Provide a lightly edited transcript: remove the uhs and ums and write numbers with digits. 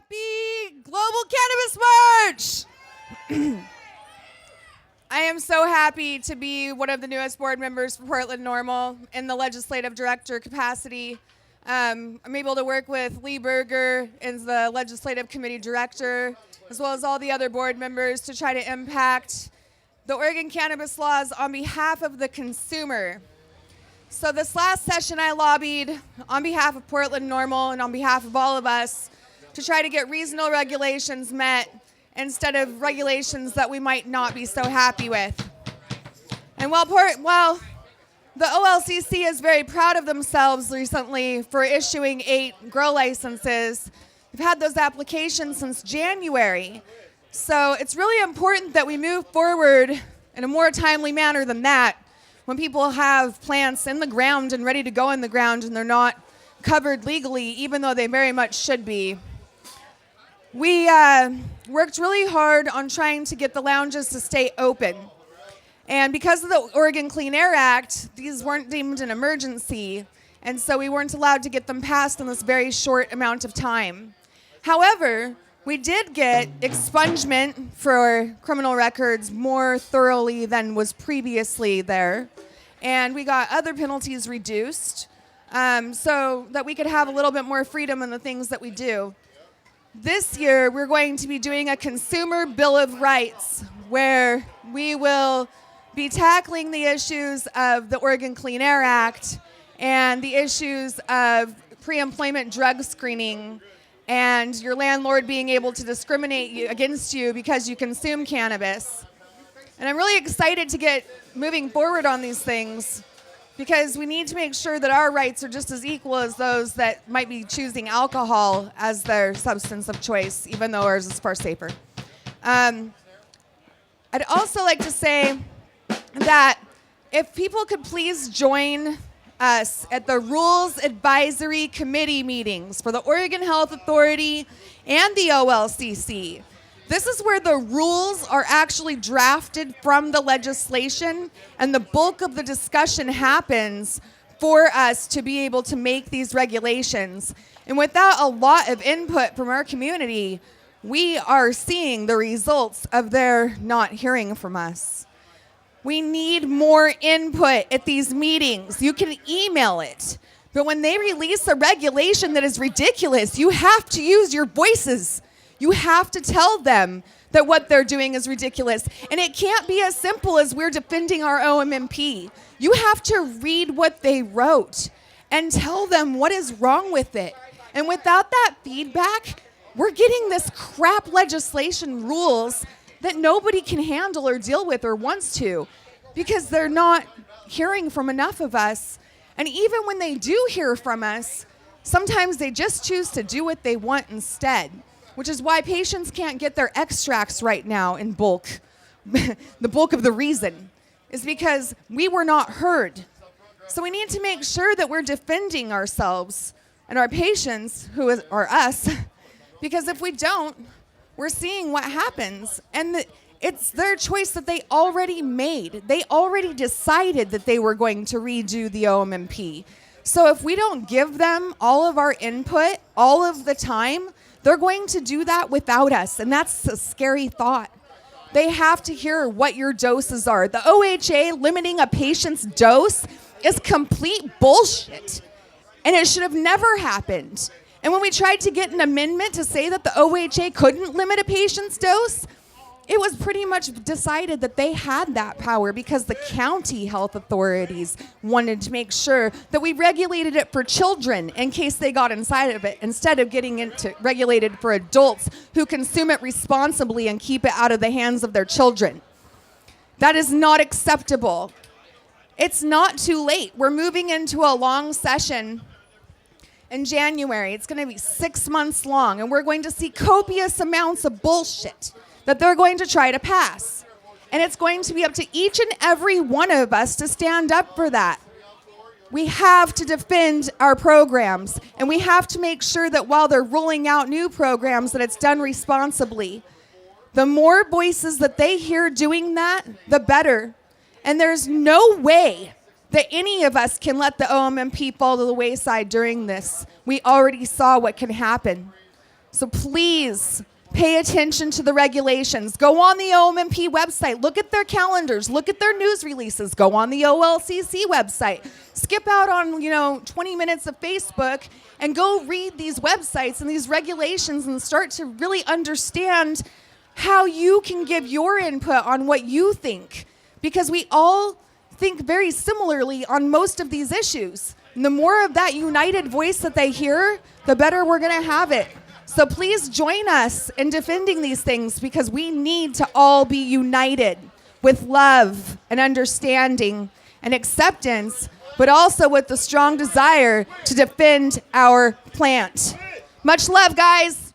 Happy Global Cannabis March! I am so happy to be one of the newest board members for Portland Normal in the legislative director capacity. I'm able to work with Lee Berger as the legislative committee director, as well as all the other board members to try to impact the Oregon cannabis laws on behalf of the consumer. So this last session I lobbied on behalf of Portland Normal and on behalf of all of us to try to get reasonable regulations met instead of regulations that we might not be so happy with. And while the OLCC is very proud of themselves recently for issuing 8 grow licenses, we've had those applications since January. So it's really important that we move forward in a more timely manner than that when people have plants in the ground and ready to go in the ground and they're not covered legally, even though they very much should be. We worked really hard on trying to get the lounges to stay open. And because of the Oregon Clean Air Act, these weren't deemed an emergency, and so we weren't allowed to get them passed in this very short amount of time. However, we did get expungement for criminal records more thoroughly than was previously there, and we got other penalties reduced so that we could have a little bit more freedom in the things that we do. This year, we're going to be doing a consumer bill of rights where we will be tackling the issues of the Oregon Clean Air Act and the issues of pre-employment drug screening and your landlord being able to discriminate against you because you consume cannabis. And I'm really excited to get moving forward on these things because we need to make sure that our rights are just as equal as those that might be choosing alcohol as their substance of choice, even though ours is far safer. I'd also like to say that if people could please join us at the Rules Advisory Committee meetings for the Oregon Health Authority and the OLCC. This is where the rules are actually drafted from the legislation, and the bulk of the discussion happens for us to be able to make these regulations. And without a lot of input from our community, we are seeing the results of their not hearing from us. We need more input at these meetings. You can email it, but when they release a regulation that is ridiculous, you have to use your voices. You have to tell them that what they're doing is ridiculous. And it can't be as simple as we're defending our OMMP. You have to read what they wrote and tell them what is wrong with it. And without that feedback, we're getting this crap legislation rules that nobody can handle or deal with or wants to because they're not hearing from enough of us. And even when they do hear from us, sometimes they just choose to do what they want instead, which is why patients can't get their extracts right now in bulk. The bulk of the reason is because we were not heard. So we need to make sure that we're defending ourselves and our patients, who are us, because if we don't, we're seeing what happens. And it's their choice that they already made. They already decided that they were going to redo the OMMP. So if we don't give them all of our input all of the time, they're going to do that without us, and that's a scary thought. They have to hear what your doses are. The OHA limiting a patient's dose is complete bullshit, and it should have never happened. And when we tried to get an amendment to say that the OHA couldn't limit a patient's dose, it was pretty much decided that they had that power because the county health authorities wanted to make sure that we regulated it for children in case they got inside of it, instead of getting it regulated for adults who consume it responsibly and keep it out of the hands of their children. That is not acceptable. It's not too late. We're moving into a long session in January. It's going to be 6 months long, and we're going to see copious amounts of bullshit that they're going to try to pass. And it's going to be up to each and every one of us to stand up for that. We have to defend our programs, and we have to make sure that while they're rolling out new programs, that it's done responsibly. The more voices that they hear doing that, the better. And there's no way that any of us can let the OMMP fall to the wayside during this. We already saw what can happen. So please pay attention to the regulations. Go on the OMP website. Look at their calendars. Look at their news releases. Go on the OLCC website. Skip out on, 20 minutes of Facebook and go read these websites and these regulations and start to really understand how you can give your input on what you think. Because we all think very similarly on most of these issues. And the more of that united voice that they hear, the better we're going to have it. So please join us in defending these things, because we need to all be united with love and understanding and acceptance, but also with the strong desire to defend our plant. Much love, guys.